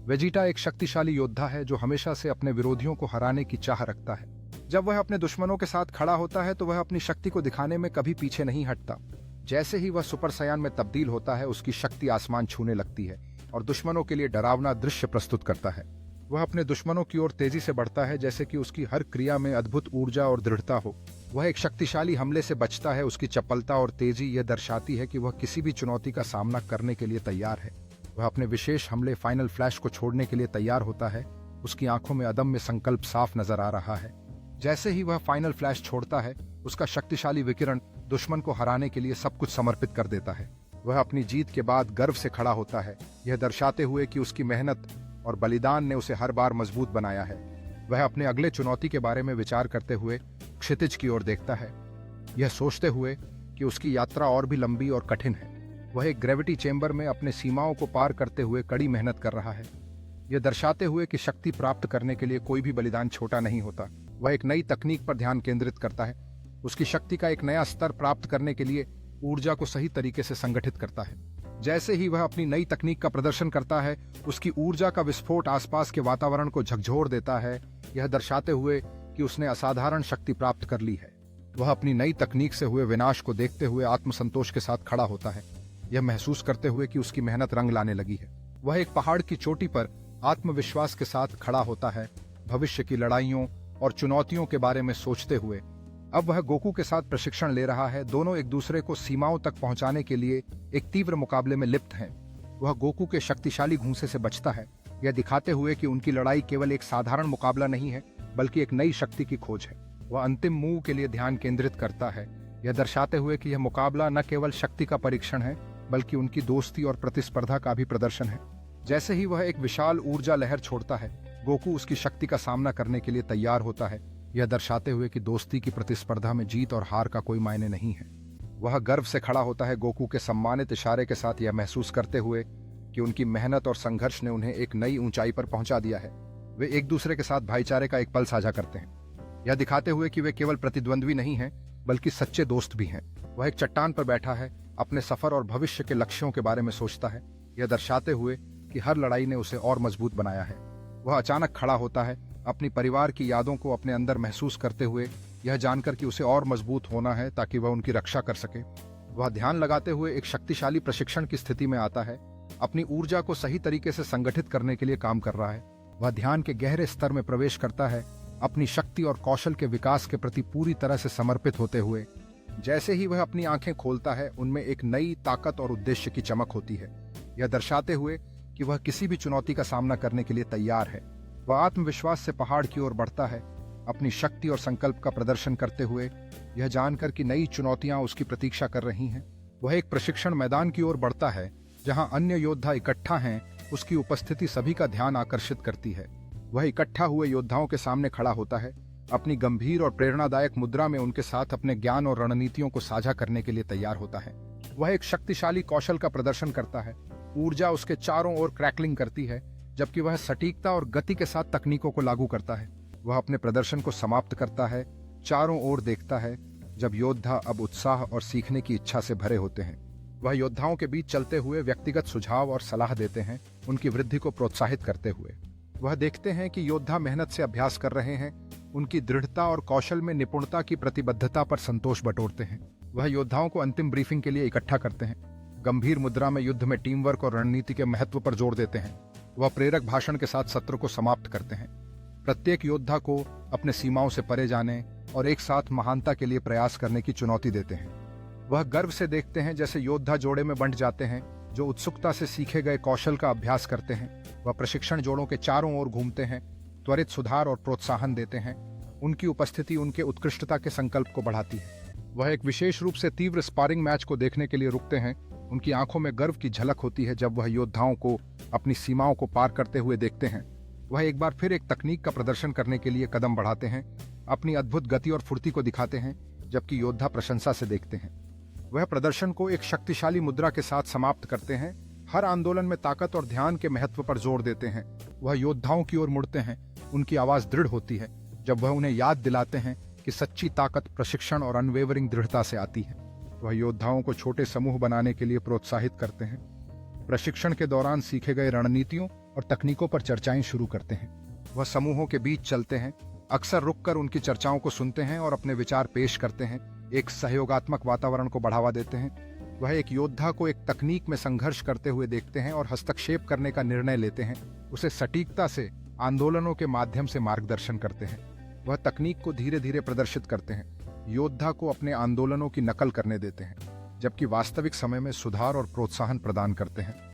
Vegeta एक शक्तिशाली योद्धा है जो हमेशा से अपने विरोधियों को हराने की चाह रखता है। जब वह अपने दुश्मनों के साथ खड़ा होता है तो वह अपनी शक्ति को दिखाने में कभी पीछे नहीं हटता। जैसे ही वह सुपर सायान में तब्दील होता है, उसकी शक्ति आसमान छूने लगती है और दुश्मनों के लिए डरावना दृश्य प्रस्तुत करता है। वह अपने दुश्मनों की ओर तेजी से बढ़ता है, जैसे कि उसकी हर क्रिया में अद्भुत ऊर्जा और दृढ़ता हो। वह एक शक्तिशाली हमले से बचता है। उसकी चपलता और तेजी यह दर्शाती है कि वह किसी भी चुनौती का सामना करने के लिए तैयार है। वह अपने विशेष हमले फाइनल फ्लैश को छोड़ने के लिए तैयार होता है। उसकी आंखों में अदम्य संकल्प साफ नजर आ रहा है। जैसे ही वह फाइनल फ्लैश छोड़ता है, उसका शक्तिशाली विकिरण दुश्मन को हराने के लिए सब कुछ समर्पित कर देता है। वह अपनी जीत के बाद गर्व से खड़ा होता है, यह दर्शाते हुए कि उसकी मेहनत और बलिदान ने उसे हर बार मजबूत बनाया है। वह अपने अगले चुनौती के बारे में विचार करते हुए क्षितिज की ओर देखता है, यह सोचते हुए कि उसकी यात्रा और भी लंबी और कठिन है। वह एक ग्रेविटी चेंबर में अपने सीमाओं को पार करते हुए कड़ी मेहनत कर रहा है, यह दर्शाते हुए कि शक्ति प्राप्त करने के लिए कोई भी बलिदान छोटा नहीं होता। वह एक नई तकनीक पर ध्यान केंद्रित करता है। उसकी शक्ति का एक नया स्तर प्राप्त करने के लिए ऊर्जा को सही तरीके से संगठित करता है। जैसे ही वह अपनी नई तकनीक का प्रदर्शन करता है, उसकी ऊर्जा का विस्फोट आसपास के वातावरण को झकझोर देता है, यह दर्शाते हुए कि उसने असाधारण शक्ति प्राप्त कर ली है। वह अपनी नई तकनीक से हुए विनाश को देखते हुए आत्मसंतोष के साथ खड़ा होता है, यह महसूस करते हुए कि उसकी मेहनत रंग लाने लगी है। वह एक पहाड़ की चोटी पर आत्मविश्वास के साथ खड़ा होता है, भविष्य की लड़ाइयों और चुनौतियों के बारे में सोचते हुए। अब वह गोकू के साथ प्रशिक्षण ले रहा है। दोनों एक दूसरे को सीमाओं तक पहुंचाने के लिए एक तीव्र मुकाबले में लिप्त हैं। वह गोकू के शक्तिशाली घूंसे से बचता है, यह दिखाते हुए कि उनकी लड़ाई केवल एक साधारण मुकाबला नहीं है, बल्कि एक नई शक्ति की खोज है। वह अंतिम मूव के लिए ध्यान केंद्रित करता है, यह दर्शाते हुए कि यह मुकाबला न केवल शक्ति का परीक्षण है, बल्कि उनकी दोस्ती और प्रतिस्पर्धा का भी प्रदर्शन है। जैसे ही वह एक विशाल ऊर्जा लहर छोड़ता है, गोकू उसकी शक्ति का सामना करने के लिए तैयार होता है, यह दर्शाते हुए कि दोस्ती की प्रतिस्पर्धा में जीत और हार का कोई मायने नहीं है। वह गर्व से खड़ा होता है, गोकू के सम्मानित इशारे के साथ, यह महसूस करते हुए कि उनकी मेहनत और संघर्ष ने उन्हें एक नई ऊंचाई पर पहुंचा दिया है। वे एक दूसरे के साथ भाईचारे का एक पल साझा करते हैं, यह दिखाते हुए कि वे केवल प्रतिद्वंद्वी नहीं हैं, बल्कि सच्चे दोस्त भी हैं। वह एक चट्टान पर बैठा है, अपने सफर और भविष्य के लक्ष्यों के बारे में सोचता है, यह दर्शाते हुए कि हर लड़ाई ने उसे और मजबूत बनाया है। वह अचानक खड़ा होता है, अपनी परिवार की यादों को अपने अंदर महसूस करते हुए, यह जानकर कि उसे और मजबूत होना है ताकि वह उनकी रक्षा कर सके। वह ध्यान लगाते हुए एक शक्तिशाली प्रशिक्षण की स्थिति में आता है, अपनी ऊर्जा को सही तरीके से संगठित करने के लिए काम कर रहा है। वह ध्यान के गहरे स्तर में प्रवेश करता है, अपनी शक्ति और कौशल के विकास के प्रति पूरी तरह से समर्पित होते हुए। जैसे ही वह अपनी आंखें खोलता है, उनमें एक नई ताकत और उद्देश्य की चमक होती है, यह दर्शाते हुए कि वह किसी भी चुनौती का सामना करने के लिए तैयार है। वह आत्मविश्वास से पहाड़ की ओर बढ़ता है, अपनी शक्ति और संकल्प का प्रदर्शन करते हुए, यह जानकर कि नई चुनौतियां उसकी प्रतीक्षा कर रही हैं। वह एक प्रशिक्षण मैदान की ओर बढ़ता है, जहां अन्य योद्धा इकट्ठा हैं। उसकी उपस्थिति सभी का ध्यान आकर्षित करती है। वह इकट्ठा हुए योद्धाओं के सामने खड़ा होता है, अपनी गंभीर और प्रेरणादायक मुद्रा में उनके साथ अपने ज्ञान और रणनीतियों को साझा करने के लिए तैयार होता है। वह एक शक्तिशाली कौशल का प्रदर्शन करता है, ऊर्जा उसके चारों ओर क्रैकलिंग करती है, जबकि वह सटीकता और गति के साथ तकनीकों को लागू करता है। वह अपने प्रदर्शन को समाप्त करता है, चारों ओर देखता है, जब योद्धा अब उत्साह और सीखने की इच्छा से भरे होते हैं। वह योद्धाओं के बीच चलते हुए व्यक्तिगत सुझाव और सलाह देते हैं, उनकी वृद्धि को प्रोत्साहित करते हुए। वह देखते हैं कि योद्धा मेहनत से अभ्यास कर रहे हैं, उनकी दृढ़ता और कौशल में निपुणता की प्रतिबद्धता पर संतोष बटोरते हैं। वह योद्धाओं को अंतिम ब्रीफिंग के लिए इकट्ठा करते हैं, गंभीर मुद्रा में युद्ध में टीम वर्क और रणनीति के महत्व पर जोर देते हैं। वह प्रेरक भाषण के साथ सत्र को समाप्त करते हैं, प्रत्येक योद्धा को अपने सीमाओं से परे जाने और एक साथ महानता के लिए प्रयास करने की चुनौती देते हैं। वह गर्व से देखते हैं जैसे योद्धा जोड़े में बंट जाते हैं, जो उत्सुकता से सीखे गए कौशल का अभ्यास करते हैं। वह प्रशिक्षण जोड़ों के चारों ओर घूमते हैं, त्वरित सुधार और प्रोत्साहन देते हैं। उनकी उपस्थिति उनके उत्कृष्टता के संकल्प को बढ़ाती है। वह एक विशेष रूप से तीव्र स्पारिंग मैच को देखने के लिए रुकते हैं। उनकी आंखों में गर्व की झलक होती है जब वह योद्धाओं को अपनी सीमाओं को पार करते हुए देखते हैं। वह एक बार फिर एक तकनीक का प्रदर्शन करने के लिए कदम बढ़ाते हैं, अपनी अद्भुत गति और फुर्ती को दिखाते हैं, जबकि योद्धा प्रशंसा से देखते हैं। वह प्रदर्शन को एक शक्तिशाली मुद्रा के साथ समाप्त करते हैं, हर आंदोलन में ताकत और ध्यान के महत्व पर जोर देते हैं। वह योद्धाओं की ओर मुड़ते हैं, उनकी आवाज दृढ़ होती है जब वह उन्हें याद दिलाते हैं कि सच्ची ताकत प्रशिक्षण और अनवेवरिंग दृढ़ता से आती है। वह योद्धाओं को छोटे समूह बनाने के लिए प्रोत्साहित करते हैं, प्रशिक्षण के दौरान सीखे गए रणनीतियों और तकनीकों पर चर्चाएं शुरू करते हैं। वह समूहों के बीच चलते हैं, अक्सर रुककर उनकी चर्चाओं को सुनते हैं और अपने विचार पेश करते हैं, एक सहयोगात्मक वातावरण को बढ़ावा देते हैं। वह एक योद्धा को एक तकनीक में संघर्ष करते हुए देखते हैं और हस्तक्षेप करने का निर्णय लेते हैं, उसे सटीकता से आंदोलनों के माध्यम से मार्गदर्शन करते हैं। वह तकनीक को धीरे धीरे प्रदर्शित करते हैं, योद्धा को अपने आंदोलनों की नकल करने देते हैं, जबकि वास्तविक समय में सुधार और प्रोत्साहन प्रदान करते हैं।